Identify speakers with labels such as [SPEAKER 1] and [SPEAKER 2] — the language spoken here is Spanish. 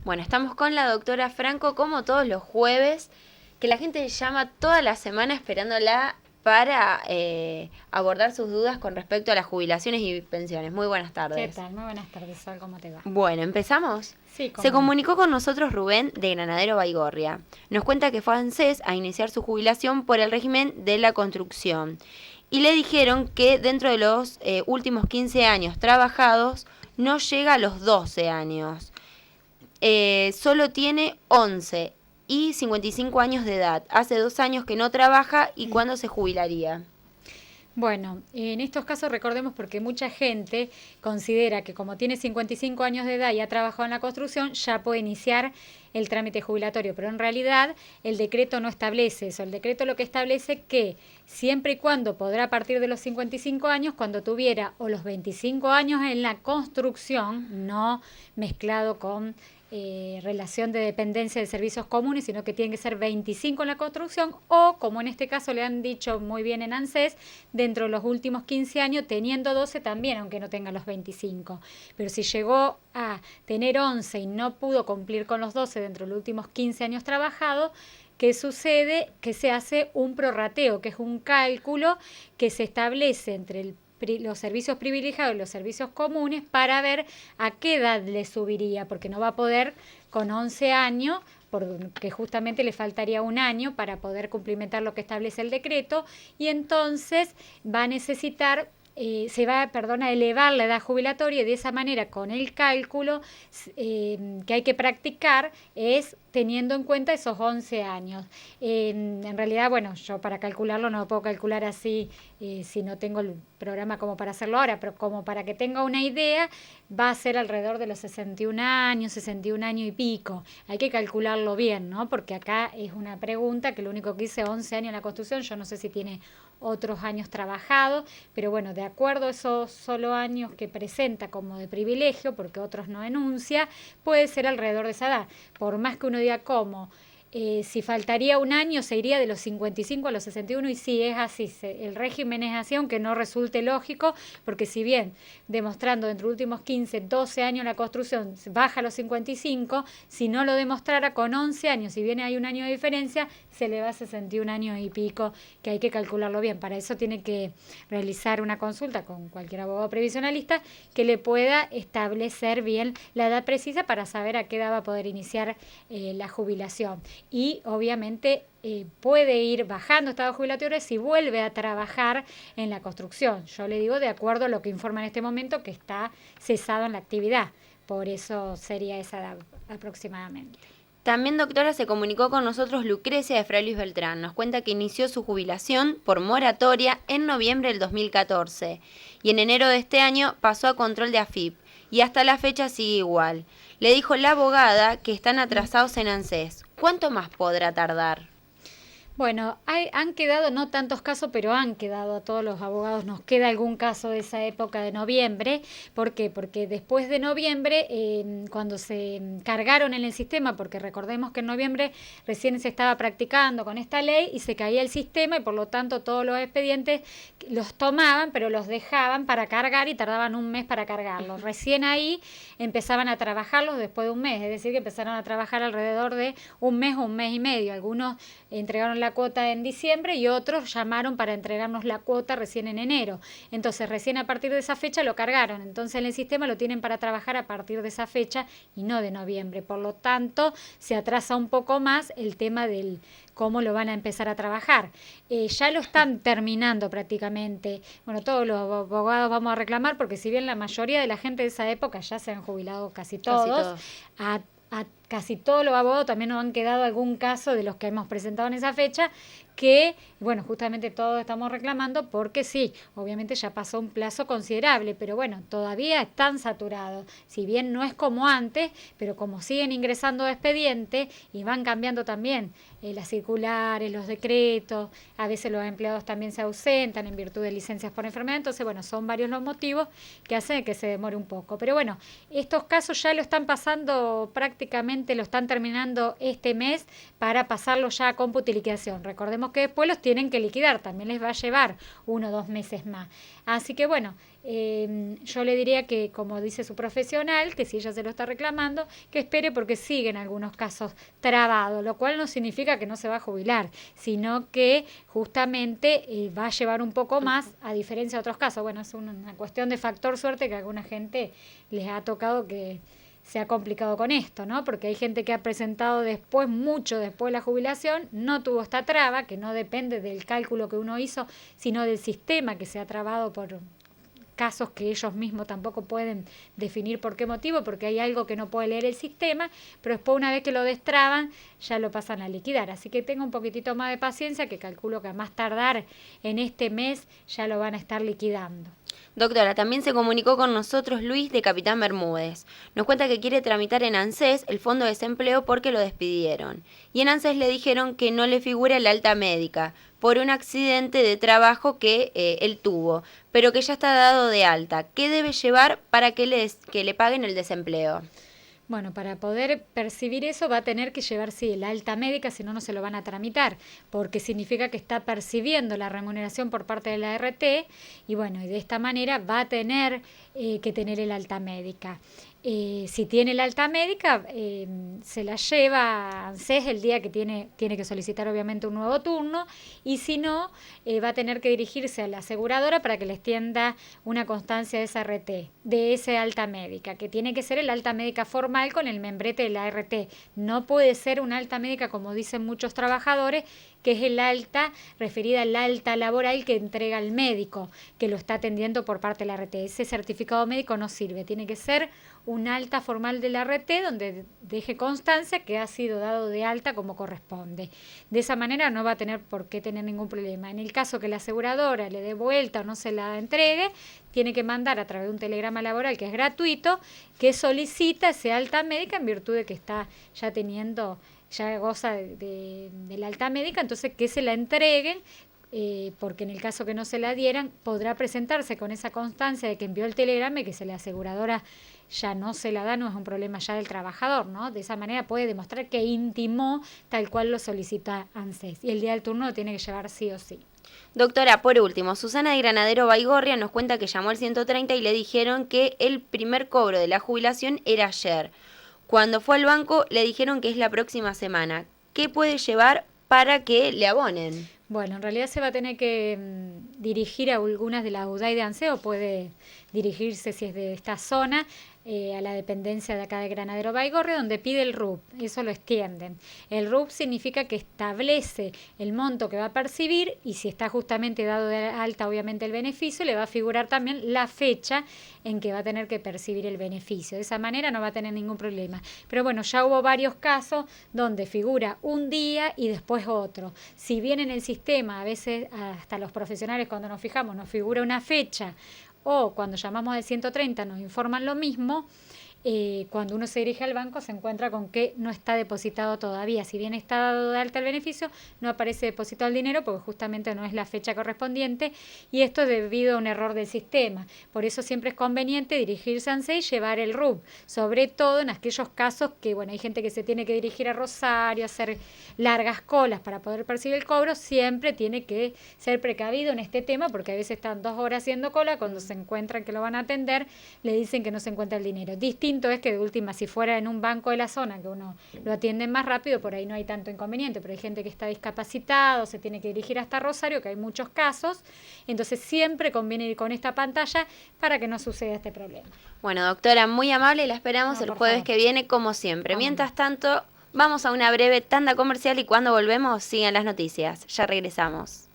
[SPEAKER 1] Bueno, estamos con la doctora Franco como todos los jueves, que la gente llama toda la semana esperándola para abordar sus dudas con respecto a las jubilaciones y pensiones. Muy buenas tardes.
[SPEAKER 2] ¿Qué tal? Muy buenas tardes, Sol, ¿cómo te va?
[SPEAKER 1] Bueno, ¿empezamos?
[SPEAKER 2] Sí, cómo
[SPEAKER 1] Se
[SPEAKER 2] no.
[SPEAKER 1] comunicó con nosotros Rubén de Granadero Baigorria. Nos cuenta que fue a ANSES a iniciar su jubilación por el régimen de la construcción. Y le dijeron que dentro de los últimos 15 años trabajados no llega a los 12 años. Solo tiene 11 y 55 años de edad. Hace 2 años que no trabaja y ¿cuándo se jubilaría?
[SPEAKER 2] Bueno, en estos casos recordemos porque mucha gente considera que como tiene 55 años de edad y ha trabajado en la construcción, ya puede iniciar el trámite jubilatorio, pero en realidad el decreto no establece eso. El decreto lo que establece que siempre y cuando podrá a partir de los 55 años, cuando tuviera o los 25 años en la construcción, no mezclado con relación de dependencia de servicios comunes, sino que tiene que ser 25 en la construcción o, como en este caso le han dicho muy bien en ANSES, dentro de los últimos 15 años, teniendo 12 también, aunque no tenga los 25. Pero si llegó a tener 11 y no pudo cumplir con los 12 dentro de los últimos 15 años trabajados, ¿qué sucede? Que se hace un prorrateo, que es un cálculo que se establece entre los servicios privilegiados y los servicios comunes para ver a qué edad le subiría, porque no va a poder con 11 años, porque justamente le faltaría un año para poder cumplimentar lo que establece el decreto, y entonces va a necesitar se va a elevar la edad jubilatoria y de esa manera con el cálculo que hay que practicar es teniendo en cuenta esos 11 años. En realidad, bueno, yo para calcularlo no lo puedo calcular así si no tengo el programa como para hacerlo ahora, pero como para que tenga una idea, va a ser alrededor de los 61 años, 61 años y pico. Hay que calcularlo bien, ¿no? Porque acá es una pregunta que lo único que hice 11 años en la construcción, yo no sé si tiene otros años trabajados, pero bueno, de acuerdo a esos solo años que presenta como de privilegio, porque otros no enuncia, puede ser alrededor de esa edad. Por más que uno diga cómo, si faltaría un año se iría de los 55 a los 61 y sí, es así, el régimen es así, aunque no resulte lógico, porque si bien demostrando dentro de los últimos 15, 12 años la construcción baja a los 55, si no lo demostrara con 11 años, si viene hay un año de diferencia, se le va a 61 años y pico, que hay que calcularlo bien. Para eso tiene que realizar una consulta con cualquier abogado previsionalista que le pueda establecer bien la edad precisa para saber a qué edad va a poder iniciar la jubilación. Y obviamente puede ir bajando estado jubilatorio si vuelve a trabajar en la construcción. Yo le digo de acuerdo a lo que informa en este momento que está cesado en la actividad. Por eso sería esa edad aproximadamente.
[SPEAKER 1] También, doctora, se comunicó con nosotros Lucrecia de Fray Luis Beltrán. Nos cuenta que inició su jubilación por moratoria en noviembre del 2014 y en enero de este año pasó a control de AFIP y hasta la fecha sigue igual. Le dijo la abogada que están atrasados en ANSES. ¿Cuánto más podrá tardar?
[SPEAKER 2] Bueno, han quedado, no tantos casos, pero han quedado a todos los abogados, nos queda algún caso de esa época de noviembre. ¿Por qué? Porque después de noviembre, cuando se cargaron en el sistema, porque recordemos que en noviembre recién se estaba practicando con esta ley y se caía el sistema y por lo tanto todos los expedientes los tomaban, pero los dejaban para cargar y tardaban un mes para cargarlos. Recién ahí empezaban a trabajarlos después de un mes, es decir, que empezaron a trabajar alrededor de un mes y medio. Algunos entregaron la cuota en diciembre y otros llamaron para entregarnos la cuota recién en enero. Entonces, recién a partir de esa fecha lo cargaron. Entonces, en el sistema lo tienen para trabajar a partir de esa fecha y no de noviembre. Por lo tanto, se atrasa un poco más el tema del cómo lo van a empezar a trabajar. Ya lo están terminando prácticamente. Bueno, todos los abogados vamos a reclamar porque si bien la mayoría de la gente de esa época ya se han jubilado casi todos. A casi todos los abogados también nos han quedado algún caso de los que hemos presentado en esa fecha que, bueno, justamente todos estamos reclamando porque sí, obviamente ya pasó un plazo considerable, pero bueno, todavía están saturados. Si bien no es como antes, pero como siguen ingresando expedientes y van cambiando también las circulares, los decretos, a veces los empleados también se ausentan en virtud de licencias por enfermedad, entonces, bueno, son varios los motivos que hacen que se demore un poco. Pero bueno, estos casos ya lo están pasando prácticamente, lo están terminando este mes para pasarlo ya a cómputo y liquidación. Recordemos recordemos que después los tienen que liquidar, también les va a llevar 1 o 2 meses más. Así que bueno, yo le diría que, como dice su profesional, que si ella se lo está reclamando, que espere porque siguen algunos casos trabados, lo cual no significa que no se va a jubilar, sino que justamente va a llevar un poco más, a diferencia de otros casos. Bueno, es una cuestión de factor suerte que a alguna gente les ha tocado que se ha complicado con esto, ¿no? Porque hay gente que ha presentado después, mucho después de la jubilación, no tuvo esta traba, que no depende del cálculo que uno hizo, sino del sistema que se ha trabado por casos que ellos mismos tampoco pueden definir por qué motivo, porque hay algo que no puede leer el sistema, pero después una vez que lo destraban, ya lo pasan a liquidar. Así que tenga un poquitito más de paciencia, que calculo que a más tardar en este mes ya lo van a estar liquidando.
[SPEAKER 1] Doctora, también se comunicó con nosotros Luis de Capitán Bermúdez. Nos cuenta que quiere tramitar en ANSES el fondo de desempleo porque lo despidieron. Y en ANSES le dijeron que no le figura el alta médica por un accidente de trabajo que él tuvo, pero que ya está dado de alta. ¿Qué debe llevar para que le paguen el desempleo?
[SPEAKER 2] Bueno, para poder percibir eso va a tener que llevar, sí, el alta médica, si no, no se lo van a tramitar, porque significa que está percibiendo la remuneración por parte de la ART y bueno, y de esta manera va a tener que tener el alta médica. Si tiene la alta médica, se la lleva a ANSES el día que tiene que solicitar obviamente un nuevo turno, y si no, va a tener que dirigirse a la aseguradora para que le extienda una constancia de esa ART, de ese alta médica, que tiene que ser el alta médica formal con el membrete de la ART. No puede ser una alta médica, como dicen muchos trabajadores, que es el alta referida al alta laboral que entrega el médico, que lo está atendiendo por parte de la ART. Ese certificado médico no sirve, tiene que ser un alta formal de la ART donde deje constancia que ha sido dado de alta como corresponde. De esa manera no va a tener por qué tener ningún problema. En el caso que la aseguradora le dé vuelta o no se la entregue, tiene que mandar a través de un telegrama laboral que es gratuito, que solicita ese alta médica en virtud de que está ya teniendo, ya goza de la alta médica, entonces que se la entreguen, porque en el caso que no se la dieran, podrá presentarse con esa constancia de que envió el telegrama y que la aseguradora ya no se la da, no es un problema ya del trabajador, ¿no? De esa manera puede demostrar que intimó tal cual lo solicita ANSES, y el día del turno lo tiene que llevar sí o sí.
[SPEAKER 1] Doctora, por último, Susana de Granadero Baigorria nos cuenta que llamó al 130 y le dijeron que el primer cobro de la jubilación era ayer. Cuando fue al banco le dijeron que es la próxima semana. ¿Qué puede llevar para que le abonen?
[SPEAKER 2] Bueno, en realidad se va a tener que dirigir a algunas de las UDAI de ANSES, o puede dirigirse, si es de esta zona, a la dependencia de acá de Granadero Baigorria, donde pide el RUP, eso lo extienden. El RUP significa que establece el monto que va a percibir, y si está justamente dado de alta obviamente el beneficio, le va a figurar también la fecha en que va a tener que percibir el beneficio. De esa manera no va a tener ningún problema. Pero bueno, ya hubo varios casos donde figura un día y después otro. Si bien en el sistema, a veces hasta los profesionales cuando nos fijamos nos figura una fecha, o cuando llamamos al 130 nos informan lo mismo, cuando uno se dirige al banco se encuentra con que no está depositado todavía. Si bien está dado de alta el beneficio, no aparece depositado el dinero porque justamente no es la fecha correspondiente, y esto es debido a un error del sistema. Por eso siempre es conveniente dirigirse a ANSES y llevar el RUP, sobre todo en aquellos casos que, bueno, hay gente que se tiene que dirigir a Rosario, hacer largas colas para poder percibir el cobro. Siempre tiene que ser precavido en este tema, porque a veces están 2 horas haciendo cola, cuando se encuentran que lo van a atender, le dicen que no se encuentra el dinero. Distinto es que de última, si fuera en un banco de la zona que uno lo atiende más rápido, por ahí no hay tanto inconveniente, pero hay gente que está discapacitado, se tiene que dirigir hasta Rosario, que hay muchos casos, entonces siempre conviene ir con esta pantalla para que no suceda este problema.
[SPEAKER 1] Bueno, doctora, muy amable, y la esperamos el jueves que viene como siempre. Mientras tanto, vamos a una breve tanda comercial y cuando volvemos sigan las noticias. Ya regresamos.